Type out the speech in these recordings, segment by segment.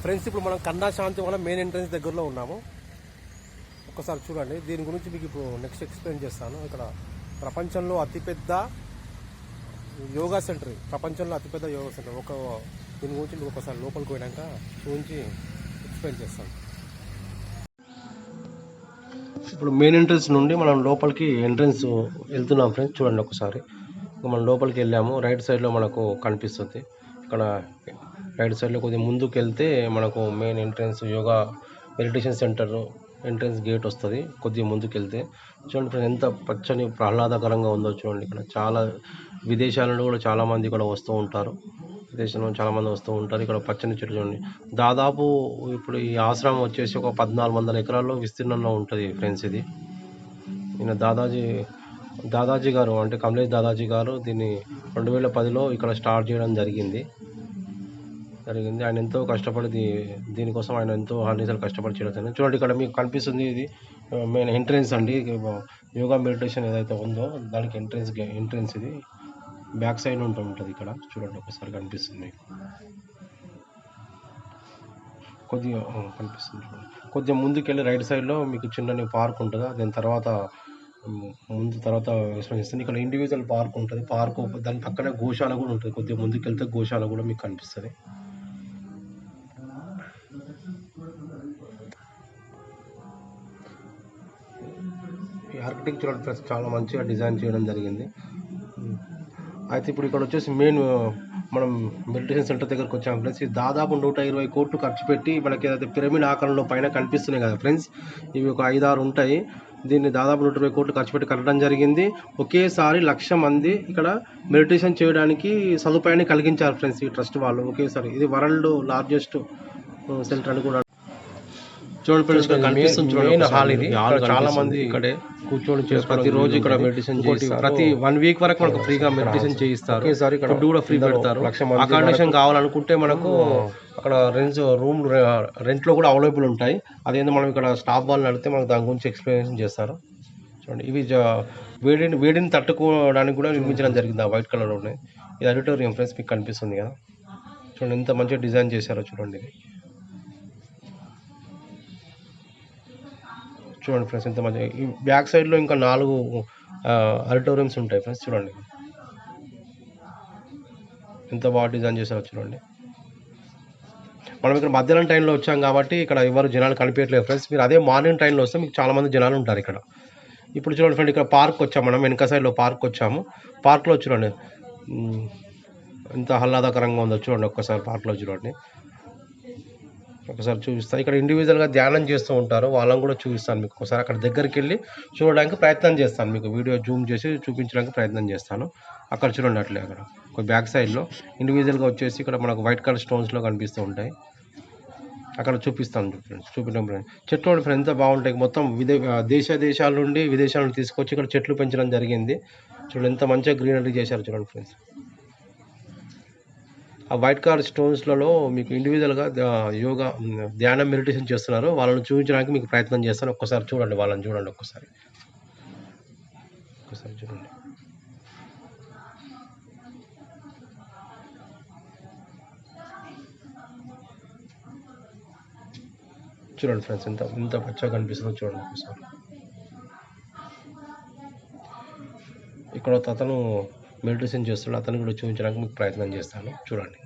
Friends ఇప్పుడు మనం కన్నా శాంతి వల్ల మెయిన్ ఎంట్రన్స్ దగ్గరలో ఉన్నాము. ఒక్కసారి చూడండి, దీని గురించి మీకు ఇప్పుడు నెక్స్ట్ ఎక్స్ప్లెయిన్ చేస్తాను. ఇక్కడ ప్రపంచంలో అతిపెద్ద యోగా సెంటర్, ప్రపంచంలో అతిపెద్ద యోగా సెంటర్. దీని గురించి మీకు ఒకసారి లోపలికి పోయినాక చూపించి ఎక్స్ప్లెయిన్ చేస్తాను. ఇప్పుడు మెయిన్ ఎంట్రన్స్ నుండి మనం లోపలికి ఎంట్రన్స్ వెళ్తున్నాం ఫ్రెండ్స్. చూడండి ఒకసారి, మనం లోపలికి వెళ్ళాము. రైట్ సైడ్లో మనకు కనిపిస్తుంది. ఇక్కడ రైట్ సైడ్లో కొద్దిగా ముందుకు వెళ్తే మనకు main entrance yoga meditation centre entrance gate వస్తుంది. కొద్దిగా ముందుకు వెళ్తే చూడండి ఫ్రెండ్స్, ఎంత పచ్చని ఆహ్లాదకరంగా ఉందో చూడండి. ఇక్కడ చాలా విదేశాల నుండి కూడా చాలామంది ఇక్కడ వస్తూ ఉంటారు. విదేశంలో చాలామంది వస్తూ ఉంటారు. ఇక్కడ పచ్చని చెట్లు చూడండి. దాదాపు ఇప్పుడు ఈ ఆశ్రమం వచ్చేసి ఒక 1400 ఎకరాల్లో విస్తీర్ణంలో ఉంటుంది ఫ్రెండ్స్. ఇది ఈయన దాదాజీ గారు, అంటే కమలేష్ దాదాజీ గారు దీన్ని 2010లో ఇక్కడ స్టార్ట్ చేయడం జరిగింది. ఆయన ఎంతో కష్టపడి దీనికోసం ఆయన ఎంతో అన్నిసార్లు కష్టపడి చేయడం. చూడండి, ఇక్కడ మీకు కనిపిస్తుంది, ఇది మెయిన్ ఎంట్రెన్స్ అండి. యోగా మెడిటేషన్ ఏదైతే ఉందో దానికి ఎంట్రెన్స్ ఇది బ్యాక్ సైడ్ ఉంటుంది. ఇక్కడ చూడండి ఒకసారి కనిపిస్తుంది, కొద్దిగా కనిపిస్తుంది చూడండి. కొద్దిగా ముందుకెళ్ళి రైట్ సైడ్లో మీకు చిన్న పార్క్ ఉంటుంది. దాని తర్వాత ఎక్స్ప్లెయిన్ చేస్తుంది. ఇక్కడ ఇండివిజువల్ పార్క్ ఉంటుంది. పార్క్ దాని పక్కనే గోశాల కూడా ఉంటుంది. కొద్దిగా ముందుకు వెళ్తే గోశాల కూడా మీకు కనిపిస్తుంది. ఈ ఆర్కిటెక్చర్ ప్లస్ చాలా మంచిగా డిజైన్ చేయడం జరిగింది. అయితే ఇప్పుడు ఇక్కడ వచ్చేసి మెయిన్ మనం మెడిటేషన్ సెంటర్ దగ్గరకు వచ్చాము ఫ్రెండ్స్. ఇది దాదాపు 120 కోట్లు ఖర్చు పెట్టి మనకి ఏదైతే పిరమిడ్ ఆకారంలో పైన కనిపిస్తున్నాయి కదా ఫ్రెండ్స్, ఇవి ఒక 5-6 ఉంటాయి. దీన్ని దాదాపు 120 కోట్లు ఖర్చు పెట్టి కట్టడం జరిగింది. ఒకేసారి 1,00,000 మంది ఇక్కడ మెడిటేషన్ చేయడానికి సదుపాయాన్ని కలిగించారు ఫ్రెండ్స్ ఈ ట్రస్ట్ వాళ్ళు ఒకేసారి. ఇది వరల్డ్ లార్జెస్ట్ సెంటర్ అని కూడా చూడండి ఫ్రెండ్స్. కనిపిస్తుంది చూడండి, హాల్ ఇది. చాలా మంది ఇక్కడే కూర్చొని ప్రతిరోజు ఇక్కడ మెడిటేషన్ చేస్తారు. ప్రతి 1 వీక్ వరకు మనకు ఫ్రీగా మెడిటేషన్ చేయిస్తారు. ఫుడ్ కూడా ఫ్రీ పెడతారు. అకామిడేషన్ కావాలనుకుంటే మనకు అక్కడ రూమ్ రెంట్లో కూడా అవైలబుల్ ఉంటాయి. అదేందో మనం ఇక్కడ స్టాఫ్ వాళ్ళని అడిగితే మనకు దాని గురించి ఎక్స్ప్లెనేషన్ చేస్తారు. చూడండి, ఇవి వేడిని తట్టుకోవడానికి కూడా నిర్మించడం జరిగింది. ఆ వైట్ కలర్ ఉన్నాయి. ఇది ఆడిటోరియం ఫ్రెండ్స్, మీకు కనిపిస్తుంది కదా. చూడండి ఎంత మంచిగా డిజైన్ చేశారో చూడండి. ఇది చూడండి ఫ్రెండ్స్, ఎంత మంచిగా. ఈ బ్యాక్ సైడ్లో ఇంకా 4 ఆడిటోరియంస్ ఉంటాయి ఫ్రెండ్స్. చూడండి ఎంత బాగా డిజైన్ చేశారో చూడండి. మనం ఇక్కడ మధ్యాహ్నం టైంలో వచ్చాం కాబట్టి ఇక్కడ ఎవరు జనాలు కనిపించట్లేదు ఫ్రెండ్స్. మీరు అదే మార్నింగ్ టైంలో వస్తే మీకు చాలామంది జనాలు ఉంటారు ఇక్కడ. ఇప్పుడు చూడండి ఫ్రెండ్, ఇక్కడ పార్క్ వచ్చాము. మనం వెనక సైడ్లో పార్క్ వచ్చాము. పార్క్లో చూడండి ఎంత ఆహ్లాదకరంగా ఉందో చూడండి. ఒక్కసారి పార్క్లో చూడండి, ఒకసారి చూపిస్తాను. ఇక్కడ ఇండివిజువల్గా ధ్యానం చేస్తూ ఉంటారు, వాళ్ళని కూడా చూపిస్తాను మీకు. ఒకసారి అక్కడ దగ్గరికి వెళ్ళి చూడడానికి ప్రయత్నం చేస్తాను. మీకు వీడియో జూమ్ చేసి చూపించడానికి ప్రయత్నం చేస్తాను. అక్కడ చూడండి, అట్లే అక్కడ ఒక బ్యాక్ సైడ్లో ఇండివిజువల్గా వచ్చేసి ఇక్కడ మనకు వైట్ కలర్ స్టోన్స్లో కనిపిస్తూ ఉంటాయి. అక్కడ చూపిస్తాను ఫ్రెండ్స్. చూపించడం ఫ్రెండ్స్, చెట్లు ఫ్రెండ్స్ ఎంత బాగుంటాయి. మొత్తం దేశాల నుండి విదేశాల నుండి తీసుకొచ్చి ఇక్కడ చెట్లు పెంచడం జరిగింది. చూడండి ఎంత మంచిగా గ్రీనరీ చేశారు చూడండి ఫ్రెండ్స్. ఆ వైట్ కలర్ స్టోన్స్లలో మీకు ఇండివిజువల్గా యోగా ధ్యానం మెడిటేషన్ చేస్తున్నారు. వాళ్ళని చూపించడానికి మీకు ప్రయత్నం చేస్తాను. ఒక్కసారి చూడండి, వాళ్ళని చూడండి. ఒక్కసారి చూడండి. చూడండి ఫ్రెండ్స్, ఎంత పచ్చగా కనిపిస్తుందో చూడండి ఒకసారి. ఇక్కడ అతను మెడిటేషన్ చేస్తున్నాడు, అతను కూడా చూపించడానికి మీకు ప్రయత్నం చేస్తాను. చూడండి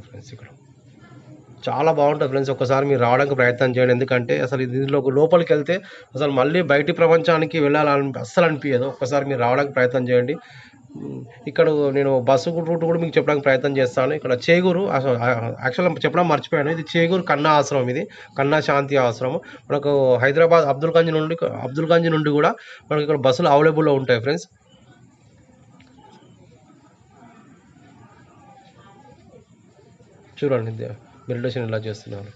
ఫ్రెండ్స్, ఇక్కడ చాలా బాగుంటుంది ఫ్రెండ్స్. ఒకసారి మీరు రావడానికి ప్రయత్నం చేయండి. ఎందుకంటే అసలు దీనిలో లోపలికి వెళ్తే అసలు మళ్ళీ బయటి ప్రపంచానికి వెళ్ళాలని అస్సలు అనిపించదు. ఒక్కసారి మీరు రావడానికి ప్రయత్నం చేయండి. ఇక్కడ నేను బస్సు రూట్ కూడా మీకు చెప్పడానికి ప్రయత్నం చేస్తాను. ఇక్కడ చేగూరు, యాక్చువల్గా చెప్పడం మర్చిపోయాను, ఇది చేగూరు కన్నా ఆశ్రమం. ఇది కన్నా శాంతి ఆశ్రమం. మనకు హైదరాబాద్ అబ్దుల్గంజ్ నుండి కూడా మనకి ఇక్కడ బస్సులు అవైలబుల్లో ఉంటాయి ఫ్రెండ్స్. చూడండి మెడిటేషన్ ఎలా చేస్తున్నారు.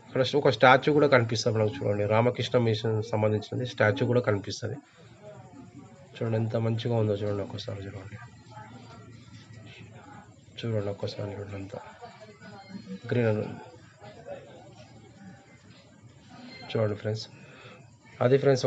ఇక్కడ ఒక స్టాచ్యూ కూడా కనిపిస్తుంది మనకు. చూడండి, రామకృష్ణ మిషన్ సంబంధించినది స్టాచ్యూ కూడా కనిపిస్తుంది. చూడండి ఎంత మంచిగా ఉందో చూడండి. ఒక్కసారి చూడండి అంతా గ్రీనరీ చూడండి ఫ్రెండ్స్. అది ఫ్రెండ్స్